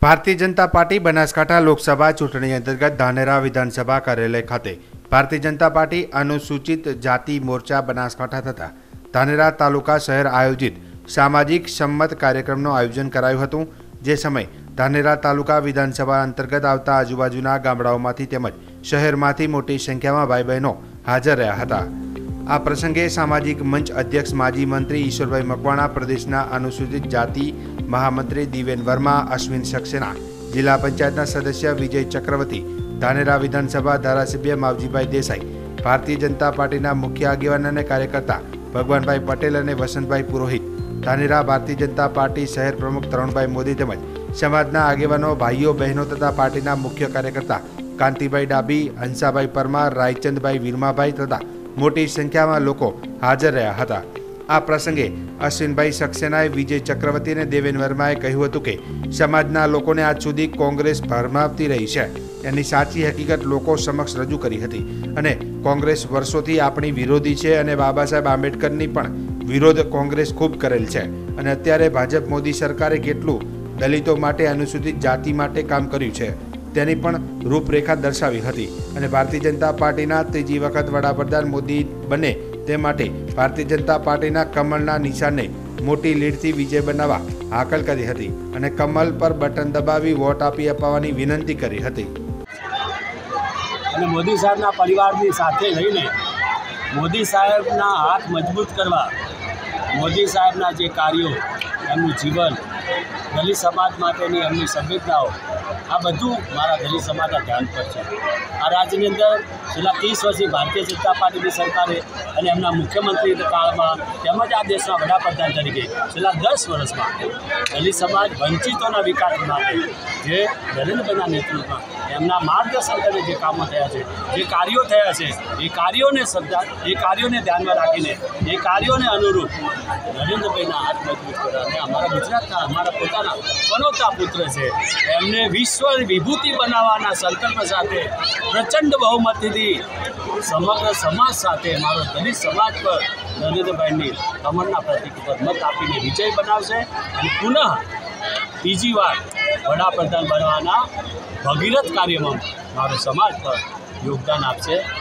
Bharatiya Janata party Banaskantha Lok Sabha ચૂંટણી અંતર્ગત ધાનેરા વિધાનસભા કાર્યાલય ખાતે ભારતીય જનતા પાર્ટી અનુસૂચિત જાતિ મોરચા બનાસકાંઠા તથા ધાનેરા તાલુકા શહેર આયોજિત સામાજિક સંમત કાર્યક્રમનું આયોજન કરાયું હતું। જે સમયે ધાનેરા તાલુકા વિધાનસભા અંતર્ગત આવતા આજુબાજુના ગામડાઓમાંથી તેમજ શહેરમાંથી મોટી સંખ્યામાં ભાઈ બહેનો હાજર રહ્યા હતા। આ પ્રસંગે સામાજિક મંચ અધ્યક્ષ માજી મંત્રી ઈશ્વરભાઈ મકવાણા, પ્રદેશના અનુસૂચિત જાતિ મહામંત્રી દિવેન વર્મા, અશ્વિન સક્સેના, જિલ્લા પંચાયતના સદસ્ય વિજય ચક્રવર્તી, ધાનેરા વિધાનસભા ધારાસભ્ય માવજીભાઈ દેસાઈ, ભારતીય જનતા પાર્ટીના મુખ્ય આગેવાન અને કાર્યકર્તા ભગવાનભાઈ પટેલ અને વસંતભાઈ પુરોહિત, ધાનેરા ભારતીય જનતા પાર્ટી શહેર પ્રમુખ તરુણભાઈ મોદી તેમજ સમાજના આગેવાનો, ભાઈઓ બહેનો તથા પાર્ટીના મુખ્ય કાર્યકર્તા કાંતિભાઈ ડાબી, હંસાભાઈ પરમાર, રાયચંદભાઈ વીરમાભાઈ તથા મોટી સંખ્યામાં લોકો હાજર રહ્યા હતા। આ પ્રસંગે અશ્વિનભાઈ સક્સેનાએ, વિજય ચક્રવર્તી અને દેવેન વર્માએ કહ્યું હતું કે સમાજના લોકોને આજ સુધી કોંગ્રેસ ભરમાવતી રહી છે, એની સાચી હકીકત લોકો સમક્ષ રજૂ કરી હતી અને કોંગ્રેસ વર્ષોથી આપણી વિરોધી છે અને બાબા સાહેબ આંબેડકરની પણ વિરોધ કોંગ્રેસ ખૂબ કરેલ છે અને અત્યારે ભાજપ મોદી સરકારે કેટલું દલિતો માટે, અનુસૂચિત જાતિ માટે કામ કર્યું છે તેની પણ રૂપરેખા દર્શાવી હતી અને ભારતીય જનતા પાર્ટીના ત્રીજી વખત વડાપ્રધાન મોદી બને તે માટે ભારતીય જનતા પાર્ટીના કમળના નિશાનને મોટી લીડથી વિજય બનાવવા હાકલ કરી હતી અને કમલ પર બટન દબાવી વોટ આપી અપાવવાની વિનંતી કરી હતી। અને મોદી સાહેબના પરિવારની સાથે લઈને મોદી સાહેબના હાથ મજબૂત કરવા, મોદી સાહેબના જે કાર્યો, એમનું જીવન, દલિત સમાજ માટેની એમની સંવેદનાઓ, આ બધું મારા દલિત સમાજના ધ્યાન પર છે। આ રાજ્યની અંદર છેલ્લા 30 વર્ષથી ભારતીય જનતા પાર્ટીની સરકારે અને એમના મુખ્યમંત્રી કાળમાં તેમજ આ દેશના વડાપ્રધાન તરીકે છેલ્લા 10 વર્ષમાં દલિત સમાજ વંચિતોના વિકાસ માટે જે નરેન્દ્રભાઈના નેતૃત્વમાં એમના માર્ગદર્શન કરીને જે કામો થયા છે, જે કાર્યો થયા છે, એ કાર્યોને ધ્યાનમાં રાખીને, એ કાર્યોને અનુરૂપ નરેન્દ્રભાઈના હાથ મજબૂત કરવા અને અમારા ગુજરાતના, અમારા પોતાના પનોતા પુત્ર છે, એમને વિશ્વ વિભૂતિ બનાવવાના સંકલ્પ સાથે પ્રચંડ બહુમતીથી સમગ્ર સમાજ સાથે મારો દલિત સમાજ પર નરેન્દ્રભાઈની કમળના પ્રતીક પર મત આપીને વિજય બનાવશે અને પુનઃ ત્રીજી વાર વડાપ્રધાન બનવાના ભગીરથ કાર્યમાં મારો સમાજ પર યોગદાન આપશે।